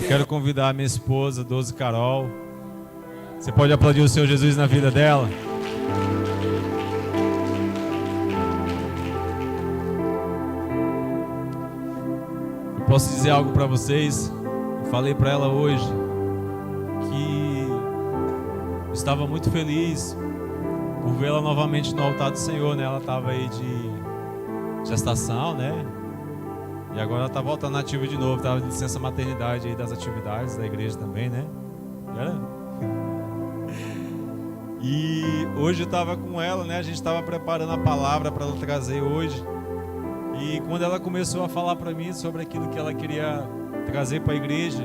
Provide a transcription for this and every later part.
Quero convidar a minha esposa, Doze Carol. Você pode aplaudir o Senhor Jesus na vida dela? Eu posso dizer algo para vocês. Eu falei para ela hoje que eu estava muito feliz por vê-la novamente no altar do Senhor, né? Ela estava aí de gestação, né? E agora ela está voltando ativa de novo. Estava de licença maternidade aí das atividades da igreja também, né? E hoje eu estava com ela, né? A gente estava preparando a palavra para ela trazer hoje. E quando ela começou a falar para mim sobre aquilo que ela queria trazer para a igreja,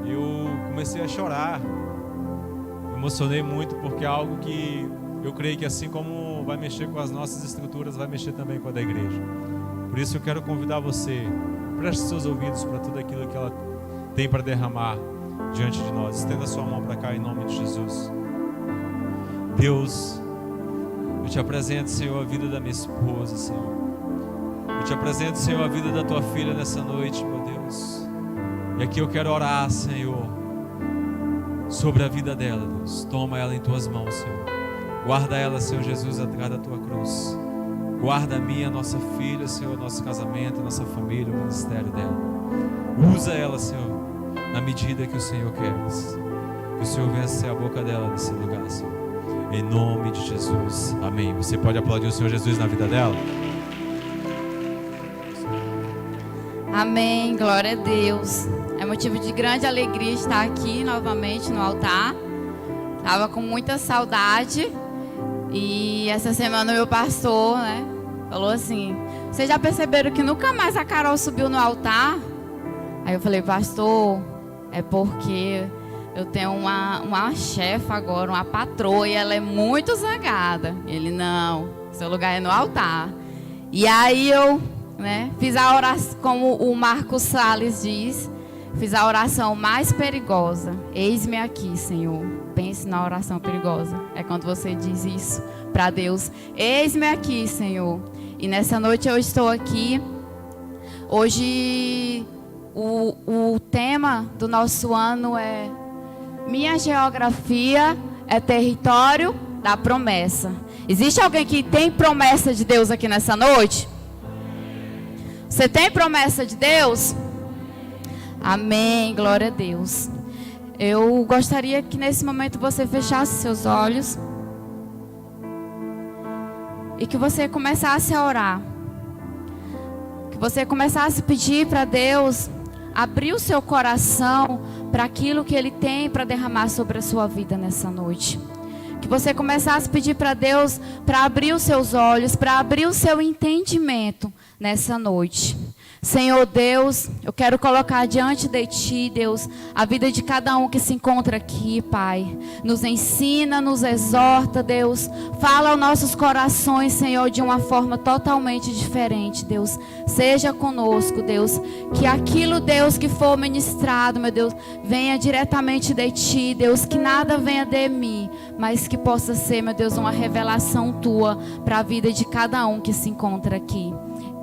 eu comecei a chorar. Me emocionei muito, porque é algo que eu creio que, assim como vai mexer com as nossas estruturas, vai mexer também com a da igreja. Por isso eu quero convidar você, preste seus ouvidos para tudo aquilo que ela tem para derramar diante de nós. Estenda sua mão para cá em nome de Jesus. Deus, eu te apresento, Senhor, a vida da minha esposa, Senhor. Eu te apresento, Senhor, a vida da tua filha nessa noite, meu Deus. E aqui eu quero orar, Senhor, sobre a vida dela, Deus. Toma ela em tuas mãos, Senhor. Guarda ela, Senhor Jesus, atrás da tua cruz. Guarda a minha, a nossa filha, Senhor, nosso casamento, a nossa família, o ministério dela. Usa ela, Senhor, na medida que o Senhor quer. Que o Senhor venha ser a boca dela nesse lugar, Senhor. Em nome de Jesus. Amém. Você pode aplaudir o Senhor Jesus na vida dela? Amém. Glória a Deus. É motivo de grande alegria estar aqui novamente no altar. Estava com muita saudade. E essa semana o meu pastor, né, falou assim: vocês já perceberam que nunca mais a Carol subiu no altar? Aí eu falei: pastor, é porque eu tenho uma chefa agora, uma patroa, e ela é muito zangada. Ele: não, seu lugar é no altar. E aí eu, né, fiz a oração, como o Marcos Salles diz, fiz a oração mais perigosa. Eis-me aqui, Senhor. Pense na oração perigosa. É quando você diz isso para Deus: eis-me aqui, Senhor. E nessa noite eu estou aqui. Hoje o tema do nosso ano é: minha geografia é território da promessa. Existe alguém que tem promessa de Deus aqui nessa noite? Você tem promessa de Deus? Amém, glória a Deus. Eu gostaria que nesse momento você fechasse seus olhos e que você começasse a orar. Que você começasse a pedir para Deus abrir o seu coração para aquilo que Ele tem para derramar sobre a sua vida nessa noite. Que você começasse a pedir para Deus para abrir os seus olhos, para abrir o seu entendimento nessa noite. Senhor Deus, eu quero colocar diante de Ti, Deus, a vida de cada um que se encontra aqui, Pai. Nos ensina, nos exorta, Deus. Fala aos nossos corações, Senhor, de uma forma totalmente diferente, Deus. Seja conosco, Deus. Que aquilo, Deus, que for ministrado, meu Deus, venha diretamente de Ti, Deus. Que nada venha de mim, mas que possa ser, meu Deus, uma revelação Tua para a vida de cada um que se encontra aqui.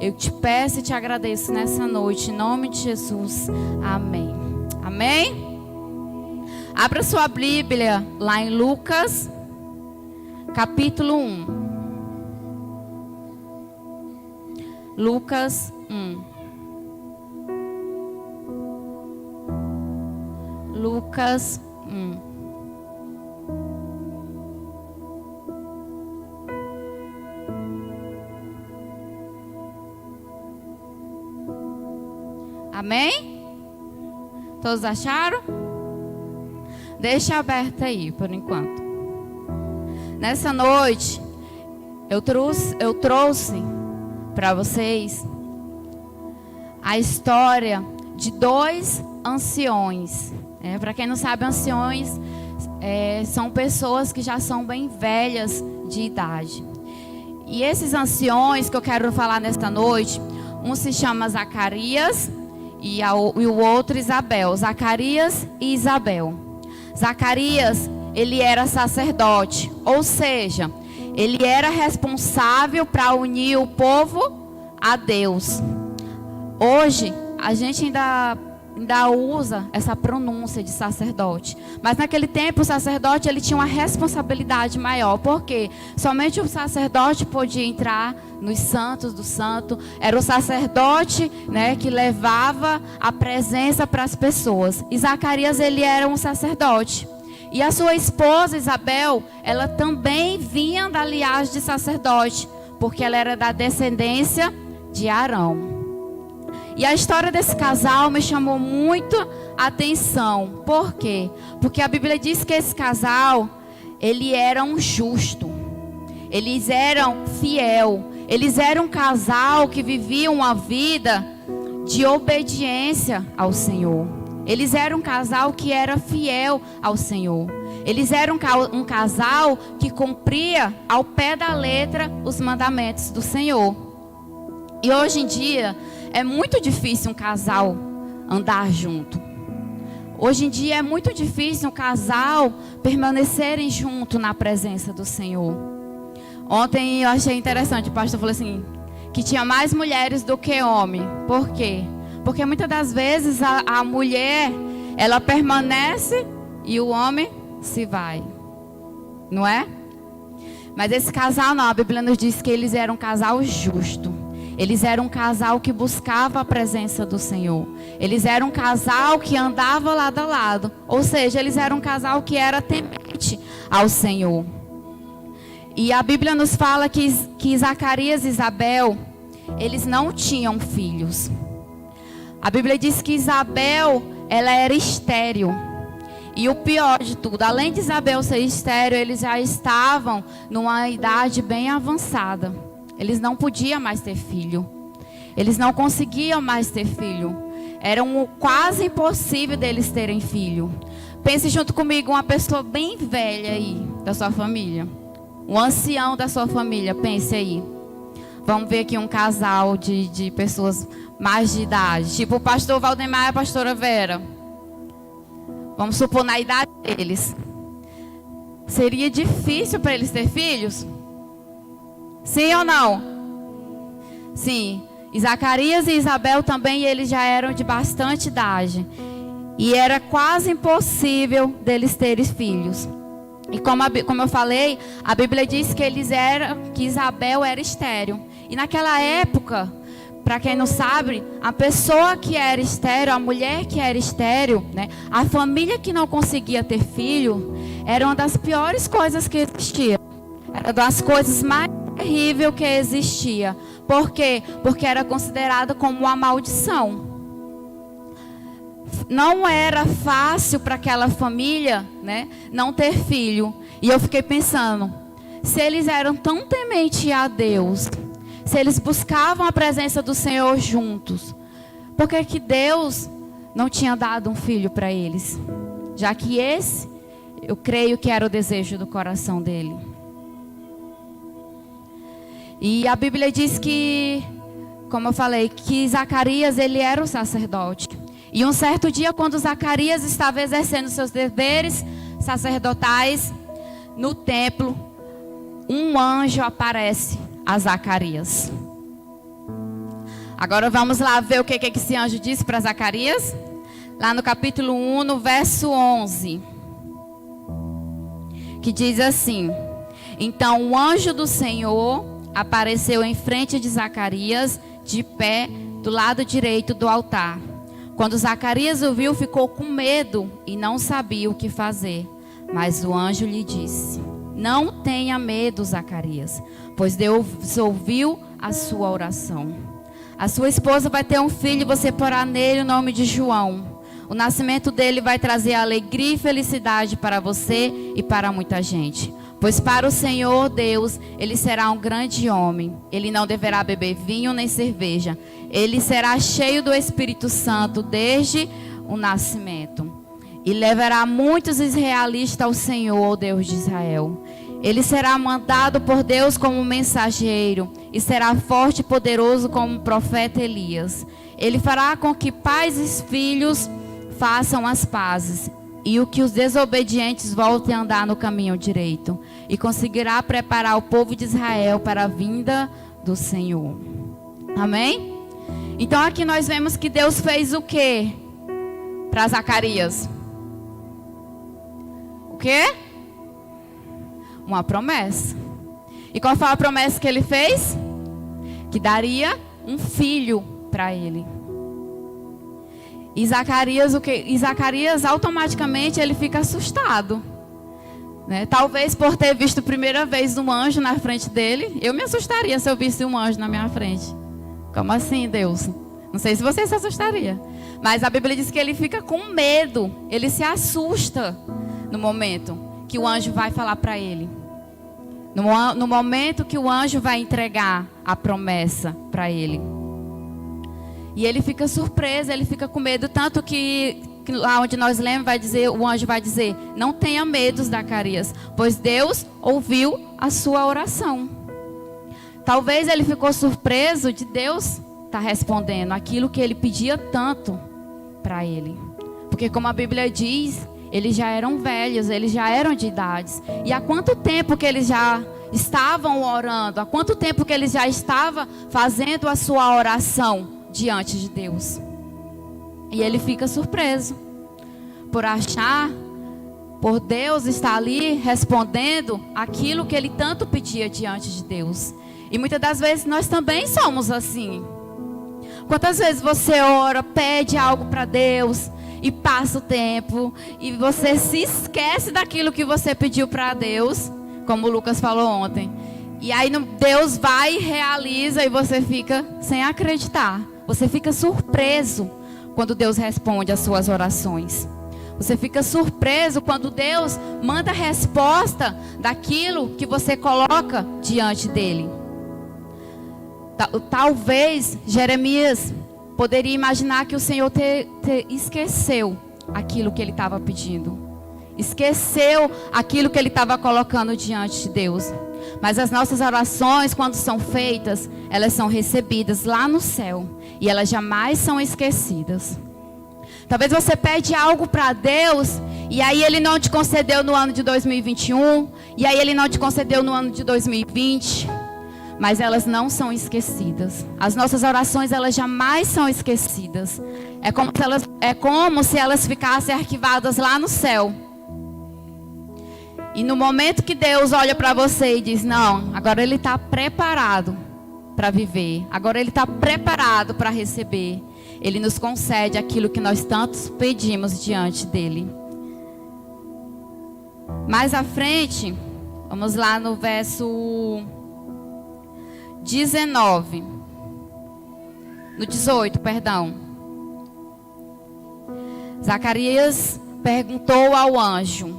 Eu te peço e te agradeço nessa noite, em nome de Jesus. Amém. Amém? Abra sua Bíblia lá em Lucas, capítulo 1. Lucas 1. Lucas 1. Amém? Todos acharam? Deixa aberto aí por enquanto. Nessa noite eu trouxe para vocês a história de dois anciões. Para quem não sabe, anciões são pessoas que já são bem velhas de idade. E esses anciões que eu quero falar nesta noite, um se chama Zacarias e o outro Isabel. Zacarias e Isabel. Zacarias, ele era sacerdote, ou seja, ele era responsável para unir o povo a Deus. Hoje, a gente ainda ainda usa essa pronúncia de sacerdote. Mas naquele tempo o sacerdote ele tinha uma responsabilidade maior. Porque somente o sacerdote podia entrar nos santos do santo. Era o sacerdote, né, que levava a presença para as pessoas. E Zacarias ele era um sacerdote. E a sua esposa Isabel, ela também vinha da linhagem de sacerdote, porque ela era da descendência de Arão. E a história desse casal me chamou muito a atenção. Por quê? Porque a Bíblia diz que esse casal, ele era um justo. Eles eram fiel. Eles eram um casal que viviam uma vida de obediência ao Senhor. Eles eram um casal que era fiel ao Senhor. Eles eram um casal que cumpria ao pé da letra os mandamentos do Senhor. E hoje em dia é muito difícil um casal andar junto. Hoje em dia é muito difícil um casal permanecerem junto na presença do Senhor. Ontem eu achei interessante, o pastor falou assim, que tinha mais mulheres do que homem. Por quê? Porque muitas das vezes a mulher, ela permanece e o homem se vai. Não é? Mas esse casal não, a Bíblia nos diz que eles eram um casal justo. Eles eram um casal que buscava a presença do Senhor. Eles eram um casal que andava lado a lado. Ou seja, eles eram um casal que era temente ao Senhor. E a Bíblia nos fala que Zacarias e Isabel, eles não tinham filhos. A Bíblia diz que Isabel, ela era estéril. E o pior de tudo, além de Isabel ser estéril, eles já estavam numa idade bem avançada. Eles não podiam mais ter filho. Eles não conseguiam mais ter filho. Era quase impossível deles terem filho. Pense junto comigo, uma pessoa bem velha aí, da sua família. Um ancião da sua família, pense aí. Vamos ver aqui um casal de pessoas mais de idade. Tipo o pastor Valdemar e a pastora Vera. Vamos supor na idade deles. Seria difícil para eles ter filhos? Sim ou não? Sim. E Zacarias e Isabel também, eles já eram de bastante idade. E era quase impossível deles terem filhos. E como eu falei, a Bíblia diz que Isabel era estéril. E naquela época, para quem não sabe, a pessoa que era estéril, a mulher que era estéril, né, a família que não conseguia ter filho, era uma das piores coisas que existia. Era uma das coisas mais terríveis que existia. Por quê? Porque era considerada como uma maldição. Não era fácil para aquela família, né, não ter filho. E eu fiquei pensando, se eles eram tão tementes a Deus, se eles buscavam a presença do Senhor juntos, por que Deus não tinha dado um filho para eles? Já que esse, eu creio que era o desejo do coração dele. E a Bíblia diz que, como eu falei, que Zacarias, ele era o sacerdote. E um certo dia, quando Zacarias estava exercendo seus deveres sacerdotais no templo, um anjo aparece a Zacarias. Agora vamos lá ver o que esse anjo disse para Zacarias. Lá no capítulo 1, no verso 11. Que diz assim: Então o anjo do Senhor apareceu em frente de Zacarias, de pé, do lado direito do altar. Quando Zacarias o viu, ficou com medo e não sabia o que fazer. Mas o anjo lhe disse: Não tenha medo, Zacarias, pois Deus ouviu a sua oração. A sua esposa vai ter um filho e você porá nele o nome de João. O nascimento dele vai trazer alegria e felicidade para você e para muita gente. Pois para o Senhor Deus, ele será um grande homem. Ele não deverá beber vinho nem cerveja. Ele será cheio do Espírito Santo desde o nascimento. E levará muitos israelitas ao Senhor, Deus de Israel. Ele será mandado por Deus como mensageiro. E será forte e poderoso como o profeta Elias. Ele fará com que pais e filhos façam as pazes. E o que os desobedientes voltem a andar no caminho direito. E conseguirá preparar o povo de Israel para a vinda do Senhor. Amém? Então aqui nós vemos que Deus fez o quê? para Zacarias? O quê? Uma promessa. E qual foi a promessa que ele fez? Que daria um filho para ele. E Zacarias, automaticamente ele fica assustado, né? Talvez por ter visto a primeira vez um anjo na frente dele. Eu me assustaria se eu visse um anjo na minha frente. Como assim, Deus? Não sei se você se assustaria. Mas a Bíblia diz que ele fica com medo. Ele se assusta no momento que o anjo vai falar para ele. No momento que o anjo vai entregar a promessa para ele. E ele fica surpreso, ele fica com medo. Tanto que lá onde nós lemos, o anjo vai dizer: não tenha medo, Zacarias, pois Deus ouviu a sua oração. Talvez ele ficou surpreso de Deus estar respondendo aquilo que ele pedia tanto para ele. Porque como a Bíblia diz, eles já eram velhos, eles já eram de idades. E há quanto tempo que eles já estavam orando? Há quanto tempo que eles já estavam fazendo a sua oração diante de Deus? E ele fica surpreso por achar, por Deus estar ali respondendo aquilo que ele tanto pedia diante de Deus. E muitas das vezes nós também somos assim. Quantas vezes você ora, pede algo para Deus e passa o tempo e você se esquece daquilo que você pediu para Deus, como o Lucas falou ontem. E aí Deus vai e realiza e você fica sem acreditar. Você fica surpreso quando Deus responde às suas orações. Você fica surpreso quando Deus manda a resposta daquilo que você coloca diante dele. Talvez Jeremias poderia imaginar que o Senhor esqueceu aquilo que ele estava pedindo. Esqueceu aquilo que ele estava colocando diante de Deus. Mas as nossas orações, quando são feitas, elas são recebidas lá no céu. E elas jamais são esquecidas. Talvez você pede algo para Deus e aí Ele não te concedeu no ano de 2021. E aí Ele não te concedeu no ano de 2020. Mas elas não são esquecidas. As nossas orações, elas jamais são esquecidas. É como se elas ficassem arquivadas lá no céu. E no momento que Deus olha para você e diz: não, agora Ele está preparado para viver. Agora Ele está preparado para receber. Ele nos concede aquilo que nós tantos pedimos diante dEle. Mais à frente, vamos lá no verso 19. No 18, perdão. Zacarias perguntou ao anjo: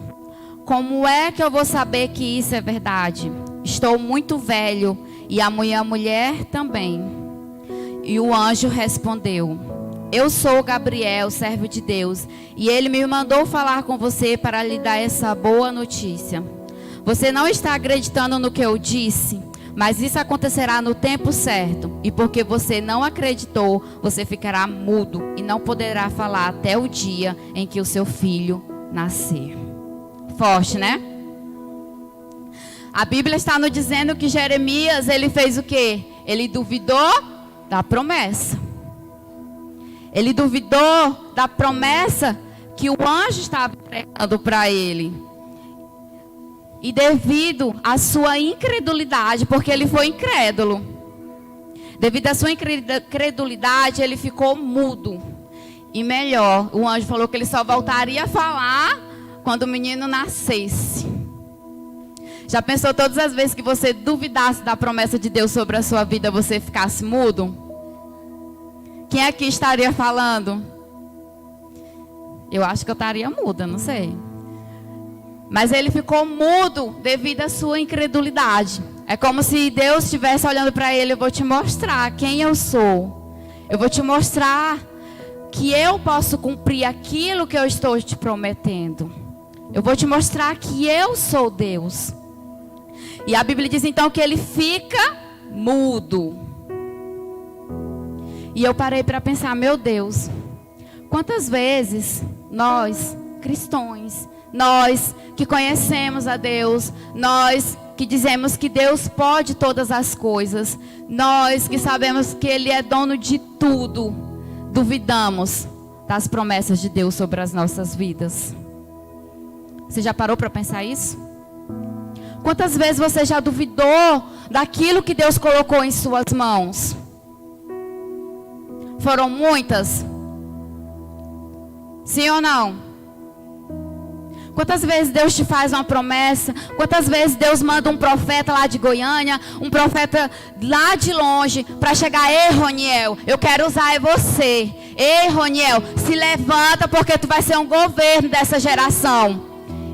como é que eu vou saber que isso é verdade? Estou muito velho e a minha mulher também. E o anjo respondeu: eu sou Gabriel, servo de Deus, e ele me mandou falar com você para lhe dar essa boa notícia. Você não está acreditando no que eu disse, mas isso acontecerá no tempo certo. E porque você não acreditou, você ficará mudo e não poderá falar até o dia em que o seu filho nascer. Forte, né? A Bíblia está nos dizendo que Jeremias, ele fez o quê? Ele duvidou da promessa. Ele duvidou da promessa que o anjo estava entregando para ele. E devido à sua incredulidade, porque ele foi incrédulo, devido à sua incredulidade, ele ficou mudo. E melhor, o anjo falou que ele só voltaria a falar quando o menino nascesse. Já pensou todas as vezes que você duvidasse da promessa de Deus sobre a sua vida, você ficasse mudo? Quem aqui estaria falando? Eu acho que eu estaria muda, não sei. Mas ele ficou mudo devido à sua incredulidade. É como se Deus estivesse olhando para ele: eu vou te mostrar quem eu sou. Eu vou te mostrar que eu posso cumprir aquilo que eu estou te prometendo. Eu vou te mostrar que eu sou Deus. E a Bíblia diz então que ele fica mudo. E eu parei para pensar: meu Deus, quantas vezes nós, cristãos, nós que conhecemos a Deus, nós que dizemos que Deus pode todas as coisas, nós que sabemos que Ele é dono de tudo, duvidamos das promessas de Deus sobre as nossas vidas? Você já parou para pensar isso? Quantas vezes você já duvidou daquilo que Deus colocou em suas mãos? Foram muitas? Sim ou não? Quantas vezes Deus te faz uma promessa? Quantas vezes Deus manda um profeta lá de Goiânia, um profeta lá de longe, para chegar: ei, Roniel, eu quero usar você. Ei, Roniel, se levanta, porque tu vai ser um governo dessa geração.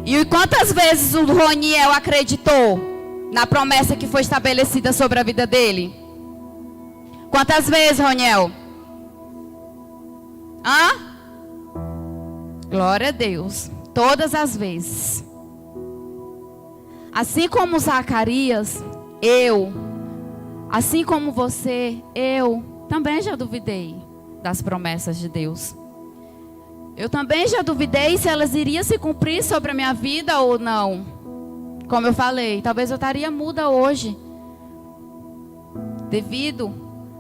E quantas vezes o Roniel acreditou na promessa que foi estabelecida sobre a vida dele? Quantas vezes, Roniel? Glória a Deus. Todas as vezes. Assim como Zacarias, assim como você, eu também já duvidei das promessas de Deus. Eu também já duvidei se elas iriam se cumprir sobre a minha vida ou não. Como eu falei, talvez eu estaria muda hoje. Devido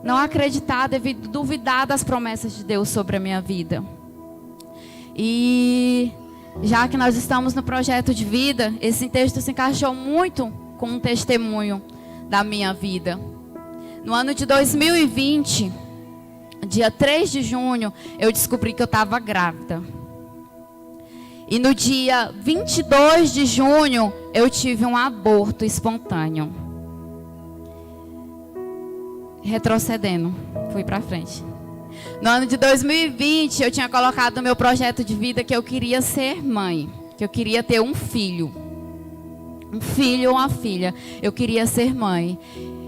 não acreditar, devido duvidar das promessas de Deus sobre a minha vida. E já que nós estamos no projeto de vida, esse texto se encaixou muito com um testemunho da minha vida. No ano de 2020, dia 3 de junho, eu descobri que eu estava grávida. E no dia 22 de junho, eu tive um aborto espontâneo. Retrocedendo, fui para frente. No ano de 2020, eu tinha colocado no meu projeto de vida que eu queria ser mãe. Que eu queria ter um filho. Um filho ou uma filha. Eu queria ser mãe.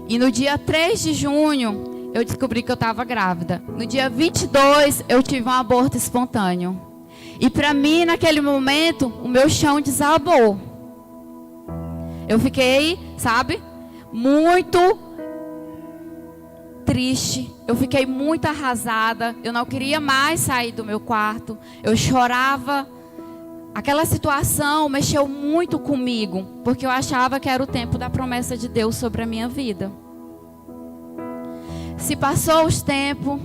E no dia 3 de junho, eu descobri que eu estava grávida. No dia 22, eu tive um aborto espontâneo. E para mim, naquele momento, o meu chão desabou. Eu fiquei, sabe, muito triste. Eu fiquei muito arrasada. Eu não queria mais sair do meu quarto. Eu chorava. Aquela situação mexeu muito comigo, porque eu achava que era o tempo da promessa de Deus sobre a minha vida. Se passou os tempos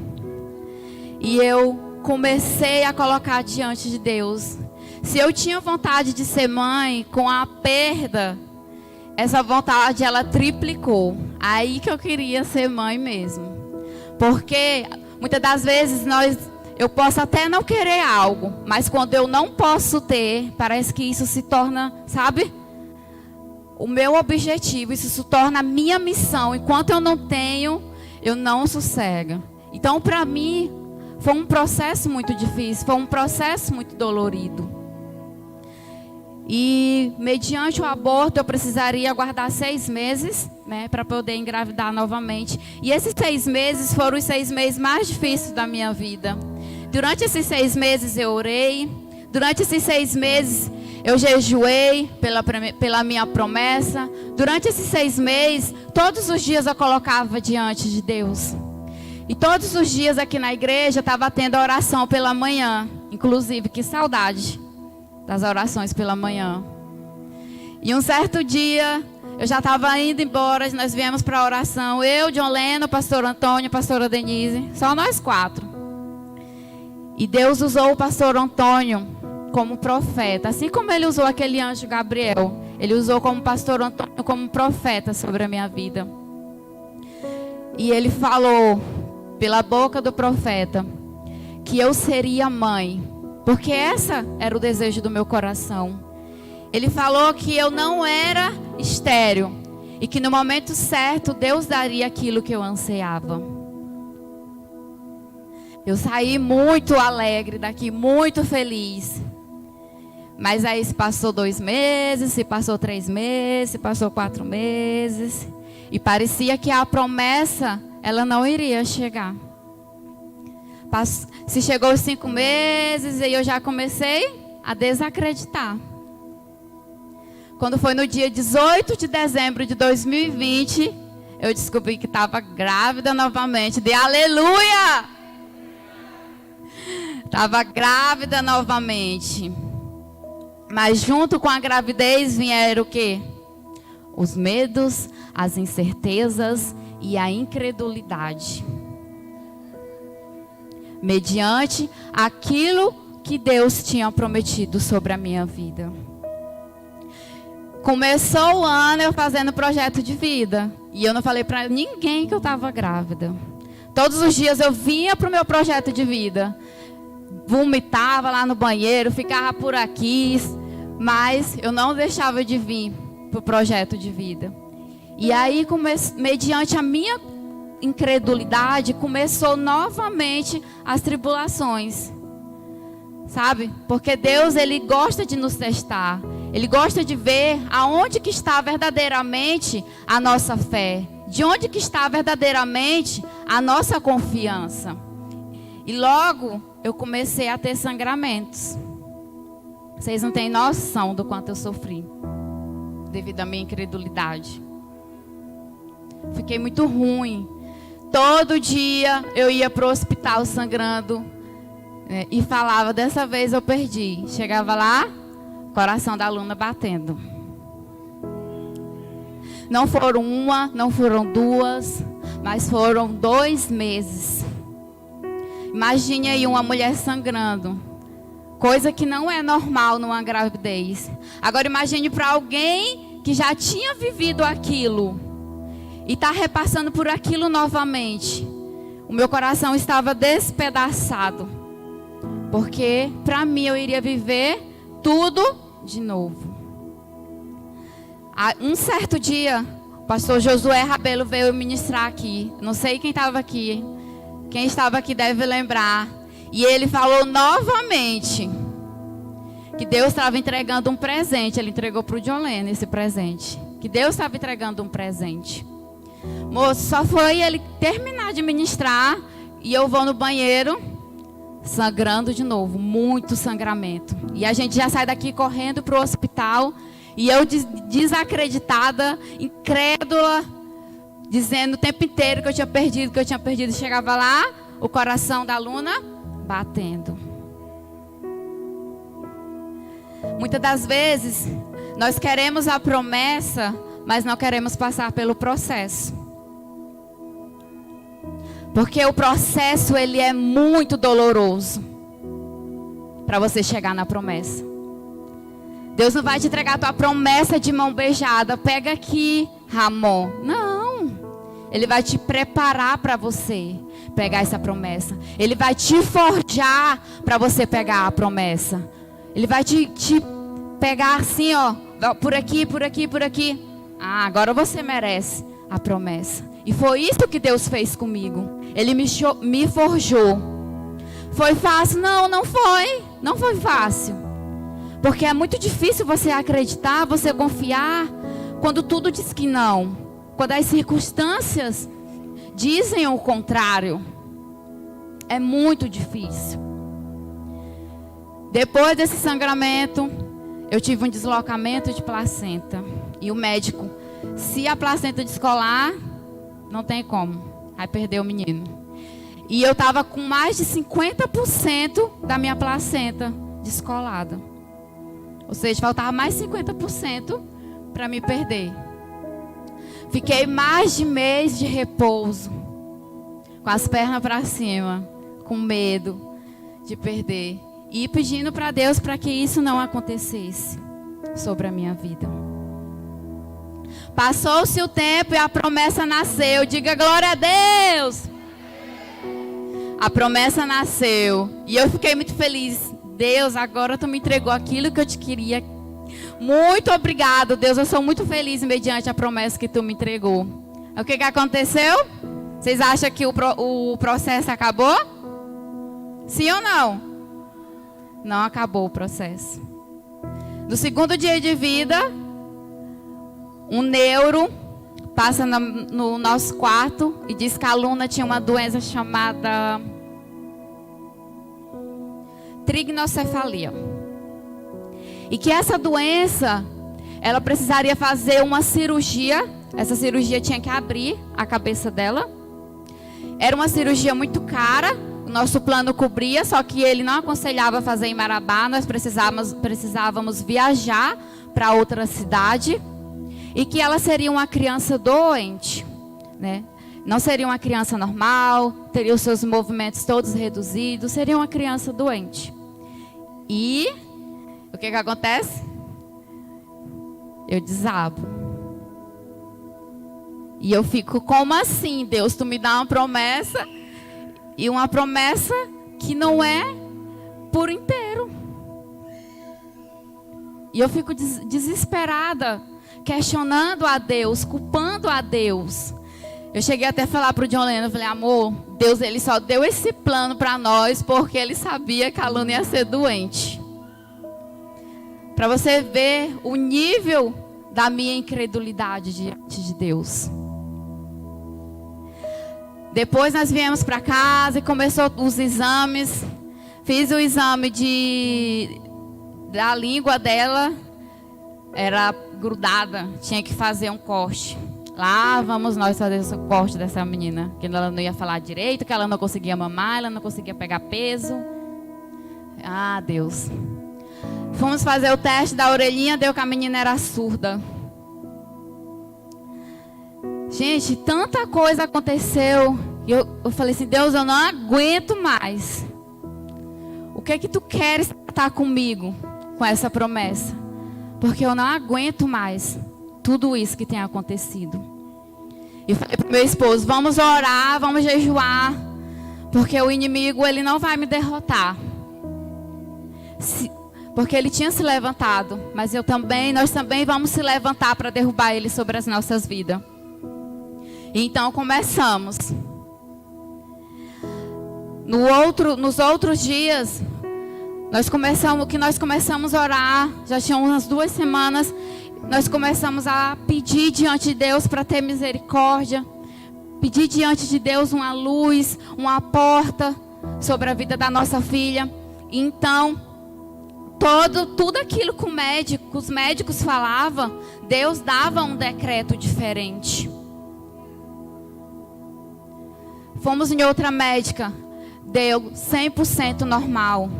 e eu comecei a colocar diante de Deus. Se eu tinha vontade de ser mãe, com a perda, essa vontade ela triplicou. Aí que eu queria ser mãe mesmo. Porque muitas das vezes eu posso até não querer algo, mas quando eu não posso ter, parece que isso se torna, sabe? O meu objetivo, isso se torna a minha missão. Enquanto eu não tenho, eu não sossego. Então, para mim, foi um processo muito difícil, foi um processo muito dolorido. E, mediante o aborto, eu precisaria aguardar 6 meses, né, para poder engravidar novamente. E esses 6 meses foram os 6 meses mais difíceis da minha vida. Durante esses 6 meses eu orei. Durante esses 6 meses eu jejuei pela minha promessa. Durante esses 6 meses, todos os dias eu colocava diante de Deus. E todos os dias aqui na igreja estava tendo a oração pela manhã. Inclusive, que saudade das orações pela manhã. E um certo dia, eu já estava indo embora, nós viemos para a oração. Eu, John Leno, pastor Antônio, pastora Denise, só nós 4. E Deus usou o pastor Antônio como profeta. Assim como ele usou aquele anjo Gabriel, ele usou como pastor Antônio como profeta sobre a minha vida. E ele falou, pela boca do profeta, que eu seria mãe. Porque essa era o desejo do meu coração. Ele falou que eu não era estéril. E que no momento certo, Deus daria aquilo que eu ansiava. Eu saí muito alegre daqui, muito feliz. Mas aí se passou 2 meses, se passou 3 meses, se passou 4 meses. E parecia que a promessa, ela não iria chegar. Se chegou os 5 meses, e eu já comecei a desacreditar. Quando foi no dia 18 de dezembro de 2020, eu descobri que estava grávida novamente. De aleluia! Estava grávida novamente. Mas junto com a gravidez vieram o quê? Os medos, as incertezas e a incredulidade. mediante aquilo que Deus tinha prometido sobre a minha vida. Começou o ano eu fazendo projeto de vida. E eu não falei para ninguém que eu estava grávida. Todos os dias eu vinha para o meu projeto de vida. Vomitava lá no banheiro, ficava por aqui. Mas eu não deixava de vir para o projeto de vida. E aí, mediante a minha incredulidade, começou novamente as tribulações. Sabe? Porque Deus, Ele gosta de nos testar. Ele gosta de ver aonde que está verdadeiramente a nossa fé. De onde que está verdadeiramente a nossa confiança. E logo eu comecei a ter sangramentos. Vocês não têm noção do quanto eu sofri. Devido à minha incredulidade. Fiquei muito ruim. Todo dia eu ia para o hospital sangrando. E falava, dessa vez eu perdi. Chegava lá, coração da Luna batendo. Não foram uma, não foram duas, mas foram 2 meses. Imagine aí uma mulher sangrando. Coisa que não é normal numa gravidez. Agora imagine para alguém que já tinha vivido aquilo. E está repassando por aquilo novamente. O meu coração estava despedaçado. Porque para mim eu iria viver tudo de novo. Um certo dia, o pastor Josué Rabelo veio ministrar aqui. Não sei quem estava aqui. Quem estava aqui deve lembrar. E ele falou novamente que Deus estava entregando um presente. Ele entregou para o John Lennon esse presente. Que Deus estava entregando um presente. Moço, só foi ele terminar de ministrar e eu vou no banheiro sangrando de novo, muito sangramento. E a gente já sai daqui correndo para o hospital e eu desacreditada, incrédula, dizendo o tempo inteiro que eu tinha perdido. Chegava lá, o coração da Luna batendo. Muitas das vezes nós queremos a promessa, mas não queremos passar pelo processo. Porque o processo, ele é muito doloroso para você chegar na promessa. Deus não vai te entregar a tua promessa de mão beijada. Pega aqui, Ramon. Não. Ele vai te preparar para você pegar essa promessa. Ele vai te forjar para você pegar a promessa. Ele vai te pegar assim, ó, por aqui, por aqui, por aqui. Ah, agora você merece a promessa. E foi isso que Deus fez comigo. Ele me forjou. Foi fácil? Não, não foi. Não foi fácil. Porque é muito difícil você acreditar, você confiar, quando tudo diz que não. Quando as circunstâncias dizem o contrário. É muito difícil. Depois desse sangramento, eu tive um deslocamento de placenta. E o médico, se a placenta descolar, não tem como. Vai perder o menino. E eu estava com mais de 50% da minha placenta descolada. Ou seja, faltava mais 50% para me perder. Fiquei mais de mês de repouso. Com as pernas para cima. Com medo de perder. E pedindo para Deus para que isso não acontecesse sobre a minha vida. Passou-se o tempo e a promessa nasceu. Diga glória a Deus. A promessa nasceu. E eu fiquei muito feliz. Deus, agora tu me entregou aquilo que eu te queria. Muito obrigado, Deus. Eu sou muito feliz mediante a promessa que tu me entregou. O que aconteceu? Vocês acham que o processo acabou? Sim ou não? Não acabou o processo. No segundo dia de vida, um neuro passa no nosso quarto e diz que a Luna tinha uma doença chamada trignocefalia. E que essa doença, ela precisaria fazer uma cirurgia. Essa cirurgia tinha que abrir a cabeça dela. Era uma cirurgia muito cara. O nosso plano cobria, só que ele não aconselhava fazer em Marabá. Nós precisávamos viajar para outra cidade. E que ela seria uma criança doente, né? Não seria uma criança normal, teria os seus movimentos todos reduzidos, seria uma criança doente. E o que acontece? Eu desabo. E eu fico, como assim, Deus? Tu me dá uma promessa, e uma promessa que não é por inteiro. E eu fico desesperada, questionando a Deus, culpando a Deus. Eu cheguei até a falar para o John Lennon, eu falei, amor, Deus ele só deu esse plano para nós porque ele sabia que a Luna ia ser doente. Para você ver o nível da minha incredulidade diante de Deus. Depois nós viemos para casa e começou os exames. Fiz o exame da língua dela, era grudada, tinha que fazer um corte. Lá vamos nós fazer o corte dessa menina, que ela não ia falar direito, que ela não conseguia mamar, ela não conseguia pegar peso. Ah, Deus. Fomos fazer o teste da orelhinha, deu que a menina era surda. Gente, tanta coisa aconteceu. E eu falei assim, Deus, eu não aguento mais. O que é que tu queres tratar comigo com essa promessa? Porque eu não aguento mais tudo isso que tem acontecido. E falei para o meu esposo, vamos orar, vamos jejuar, porque o inimigo ele não vai me derrotar. Porque ele tinha se levantado, mas nós também vamos se levantar para derrubar ele sobre as nossas vidas. Então começamos. Nos outros dias, nós começamos a orar, já tinha umas 2 semanas, nós começamos a pedir diante de Deus para ter misericórdia, pedir diante de Deus uma luz, uma porta sobre a vida da nossa filha. Então, tudo aquilo que os médicos falavam, Deus dava um decreto diferente. Fomos em outra médica, deu 100% normal.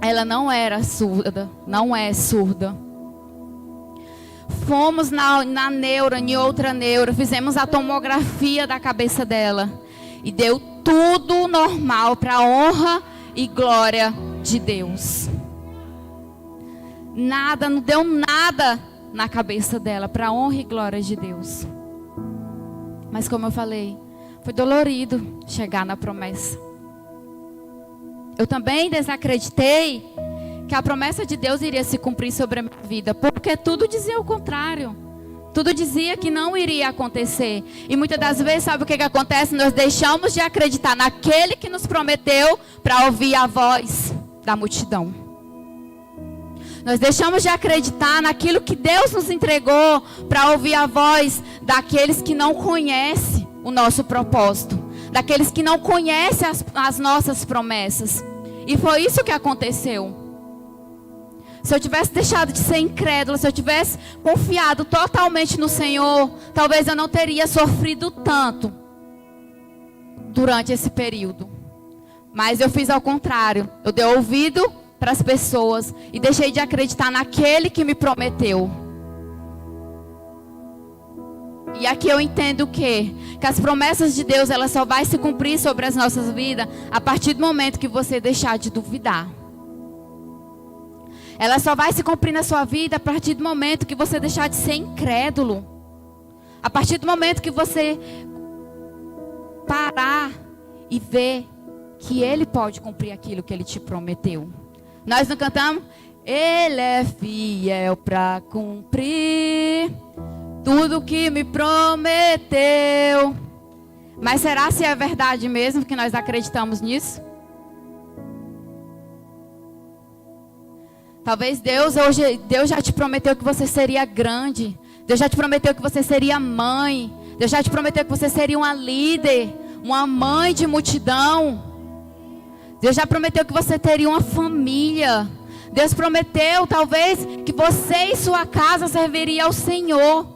Ela não era surda, não é surda. Fomos em outra neura, fizemos a tomografia da cabeça dela. E deu tudo normal para a honra e glória de Deus. Nada, não deu nada na cabeça dela, para a honra e glória de Deus. Mas como eu falei, foi dolorido chegar na promessa. Eu também desacreditei que a promessa de Deus iria se cumprir sobre a minha vida, porque tudo dizia o contrário. Tudo dizia que não iria acontecer. E muitas das vezes, sabe o que acontece? Nós deixamos de acreditar naquele que nos prometeu para ouvir a voz da multidão. Nós deixamos de acreditar naquilo que Deus nos entregou para ouvir a voz daqueles que não conhecem o nosso propósito, daqueles que não conhecem as nossas promessas. E foi isso que aconteceu. Se eu tivesse deixado de ser incrédula, se eu tivesse confiado totalmente no Senhor, talvez eu não teria sofrido tanto durante esse período. Mas eu fiz ao contrário. Eu dei ouvido para as pessoas e deixei de acreditar naquele que me prometeu. E aqui eu entendo o quê? Que as promessas de Deus, elas só vai se cumprir sobre as nossas vidas a partir do momento que você deixar de duvidar. Ela só vai se cumprir na sua vida a partir do momento que você deixar de ser incrédulo. A partir do momento que você parar e ver que Ele pode cumprir aquilo que Ele te prometeu. Nós não cantamos? Ele é fiel para cumprir tudo que me prometeu. Mas será se é verdade mesmo que nós acreditamos nisso? Talvez Deus já te prometeu que você seria grande. Deus já te prometeu que você seria mãe. Deus já te prometeu que você seria uma líder, uma mãe de multidão. Deus já prometeu que você teria uma família. Deus prometeu, talvez, que você e sua casa serviria ao Senhor.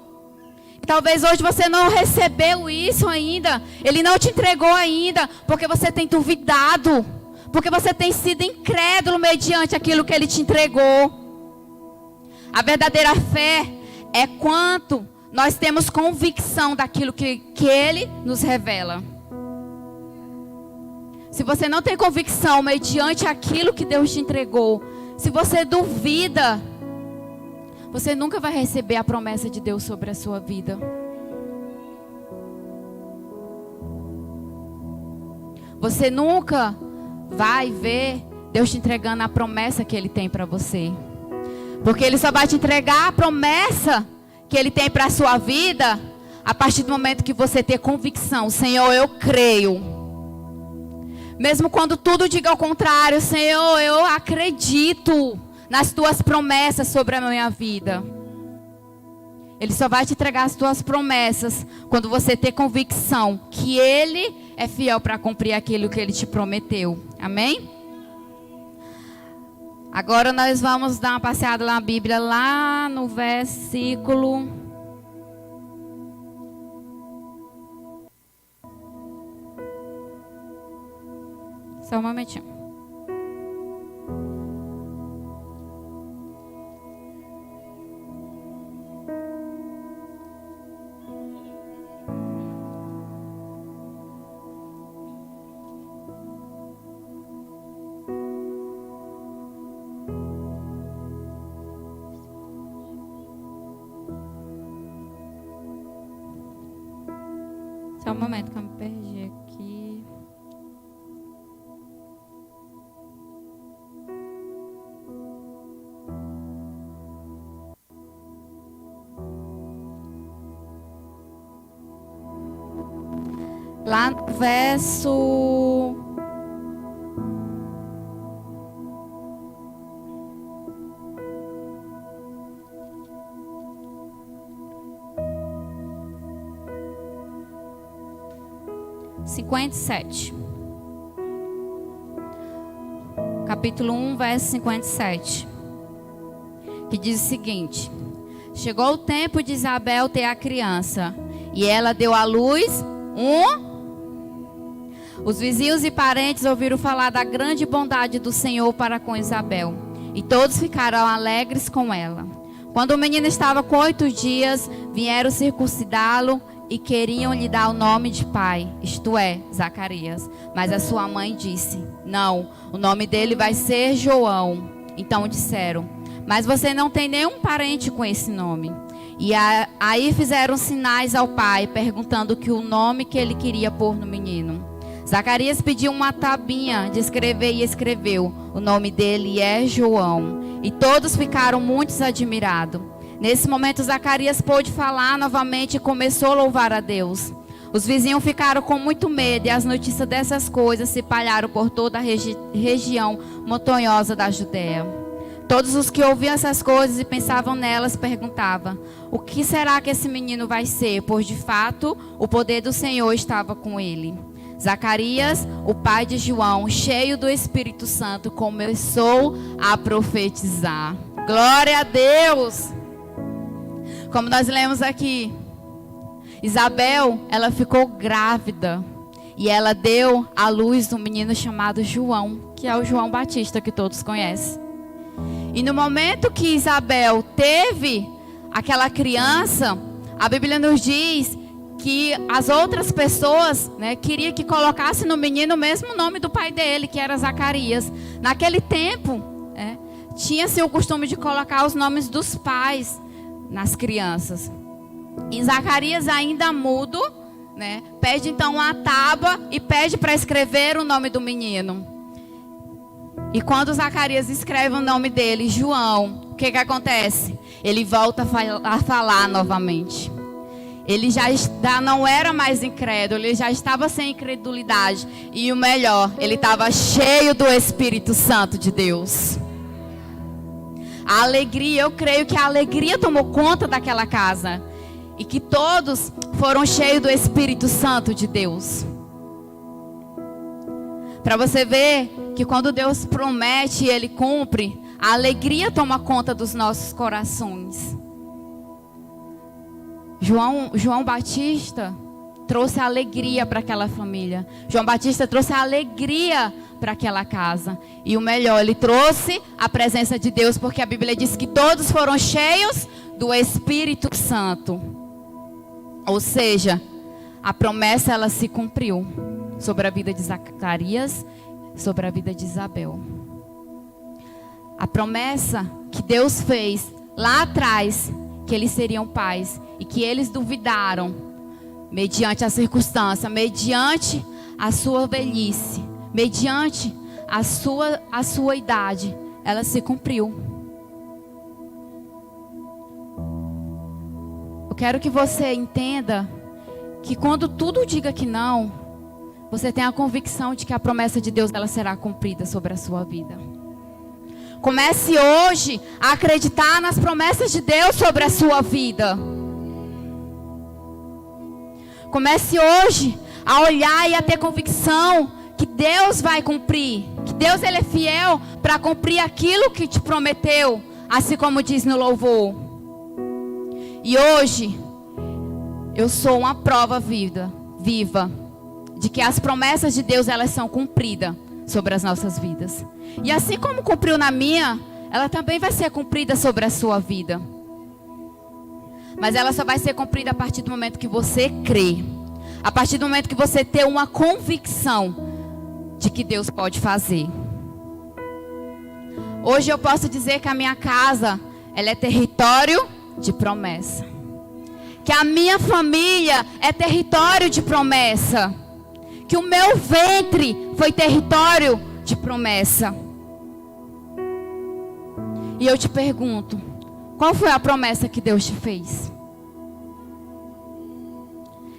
Talvez hoje você não recebeu isso ainda. Ele não te entregou ainda, porque você tem duvidado. Porque você tem sido incrédulo mediante aquilo que Ele te entregou. A verdadeira fé é quando nós temos convicção daquilo que Ele nos revela. Se você não tem convicção mediante aquilo que Deus te entregou, se você duvida, você nunca vai receber a promessa de Deus sobre a sua vida. Você nunca vai ver Deus te entregando a promessa que Ele tem para você. Porque Ele só vai te entregar a promessa que Ele tem para a sua vida a partir do momento que você ter convicção. Senhor, eu creio. Mesmo quando tudo diga ao contrário, Senhor, eu acredito nas tuas promessas sobre a minha vida. Ele só vai te entregar as tuas promessas quando você ter convicção que Ele é fiel para cumprir aquilo que Ele te prometeu. Amém? Agora nós vamos dar uma passeada na Bíblia, lá no versículo... Só um momentinho. Só um momento que eu me perdi aqui. Lá no verso... Capítulo 1, verso 57. Que diz o seguinte: chegou o tempo de Isabel ter a criança, e ela deu à luz Os vizinhos e parentes ouviram falar da grande bondade do Senhor para com Isabel, e todos ficaram alegres com ela. Quando o menino estava com 8 dias, vieram circuncidá-lo e queriam lhe dar o nome de pai, isto é, Zacarias. Mas a sua mãe disse: não, o nome dele vai ser João. Então disseram: mas você não tem nenhum parente com esse nome. E aí fizeram sinais ao pai, perguntando que o nome que ele queria pôr no menino. Zacarias pediu uma tabinha de escrever e escreveu: o nome dele é João. E todos ficaram muito admirados. Nesse momento, Zacarias pôde falar novamente e começou a louvar a Deus. Os vizinhos ficaram com muito medo, e as notícias dessas coisas se espalharam por toda a região montanhosa da Judéia. Todos os que ouviam essas coisas e pensavam nelas perguntavam: o que será que esse menino vai ser? Pois de fato o poder do Senhor estava com ele. Zacarias, o pai de João, cheio do Espírito Santo, começou a profetizar. Glória a Deus! Como nós lemos aqui, Isabel, ela ficou grávida e ela deu à luz um menino chamado João, que é o João Batista que todos conhecem. E no momento que Isabel teve aquela criança, a Bíblia nos diz que as outras pessoas, queriam que colocasse no menino o mesmo nome do pai dele, que era Zacarias. Naquele tempo, tinha-se o costume de colocar os nomes dos pais nas crianças. E Zacarias, ainda mudo, pede então uma tábua e pede para escrever o nome do menino. E quando Zacarias escreve o nome dele, João, o que acontece? Ele volta a falar novamente. Ele já não era mais incrédulo, ele já estava sem incredulidade. E o melhor, ele estava cheio do Espírito Santo de Deus. A alegria, eu creio que a alegria tomou conta daquela casa. E que todos foram cheios do Espírito Santo de Deus. Para você ver que quando Deus promete e Ele cumpre, a alegria toma conta dos nossos corações. João Batista trouxe a alegria para aquela família. João Batista trouxe a alegria para aquela casa. E o melhor, ele trouxe a presença de Deus, porque a Bíblia diz que todos foram cheios do Espírito Santo. Ou seja, a promessa ela se cumpriu sobre a vida de Zacarias, sobre a vida de Isabel. A promessa que Deus fez lá atrás, que eles seriam pais, e que eles duvidaram, mediante a circunstância, mediante a sua velhice, mediante a sua idade, ela se cumpriu. Eu quero que você entenda que quando tudo diga que não, você tem a convicção de que a promessa de Deus ela será cumprida sobre a sua vida. Comece hoje a acreditar nas promessas de Deus sobre a sua vida. Comece hoje a olhar e a ter convicção que Deus vai cumprir. Que Deus ele é fiel para cumprir aquilo que te prometeu, assim como diz no louvor. E hoje, eu sou uma prova viva de que as promessas de Deus elas são cumpridas sobre as nossas vidas. E assim como cumpriu na minha, ela também vai ser cumprida sobre a sua vida. Mas ela só vai ser cumprida a partir do momento que você crê. A partir do momento que você tem uma convicção de que Deus pode fazer. Hoje eu posso dizer que a minha casa, ela é território de promessa. Que a minha família é território de promessa. Que o meu ventre foi território de promessa. E eu te pergunto, qual foi a promessa que Deus te fez?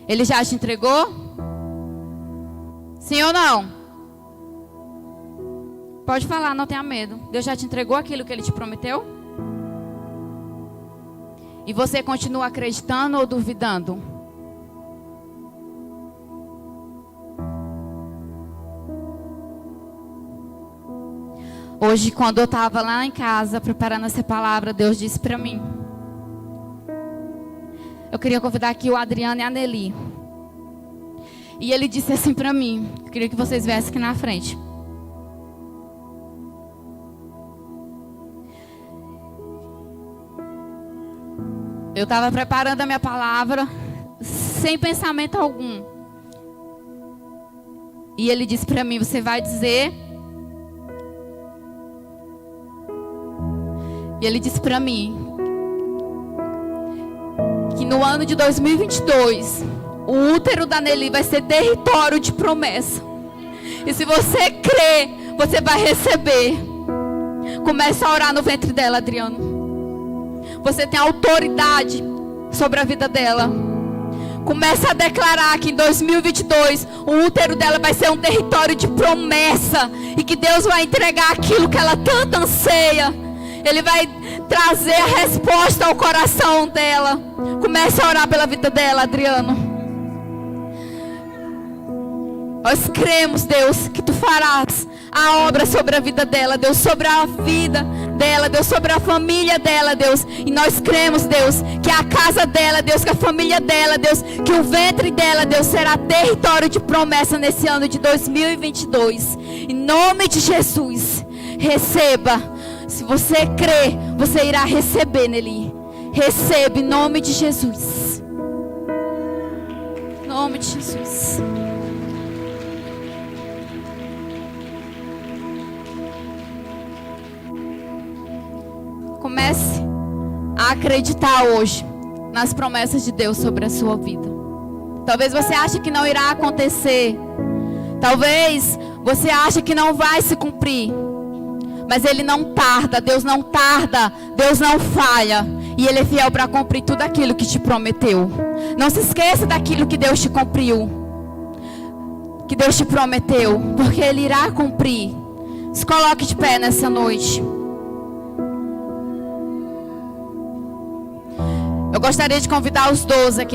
Ele já te entregou? Sim ou não? Pode falar, não tenha medo. Deus já te entregou aquilo que Ele te prometeu? E você continua acreditando ou duvidando? Hoje, quando eu estava lá em casa preparando essa palavra, Deus disse para mim. Eu queria convidar aqui o Adriano e a Nelly. E ele disse assim para mim. Eu queria que vocês viessem aqui na frente. Eu estava preparando a minha palavra sem pensamento algum. E ele disse para mim, você vai dizer... E ele disse para mim que no ano de 2022, o útero da Nelly vai ser território de promessa. E se você crê, você vai receber. Comece a orar no ventre dela, Adriano. Você tem autoridade sobre a vida dela. Comece a declarar que em 2022 o útero dela vai ser um território de promessa. E que Deus vai entregar aquilo que ela tanto anseia. Ele vai trazer a resposta ao coração dela. Comece a orar pela vida dela, Adriano. Nós cremos, Deus, que Tu farás a obra sobre a vida dela, Deus, sobre a vida dela, Deus, sobre a família dela, Deus. E nós cremos, Deus, que a casa dela, Deus, que a família dela, Deus, que o ventre dela, Deus, será território de promessa nesse ano de 2022. Em nome de Jesus, receba. Se você crê, você irá receber nele. Recebe em nome de Jesus. Em nome de Jesus. Comece a acreditar hoje nas promessas de Deus sobre a sua vida. Talvez você ache que não irá acontecer. Talvez você ache que não vai se cumprir. Mas Ele não tarda, Deus não falha. E Ele é fiel para cumprir tudo aquilo que te prometeu. Não se esqueça daquilo que Deus te cumpriu, que Deus te prometeu, porque Ele irá cumprir. Se coloque de pé nessa noite. Eu gostaria de convidar os 12 aqui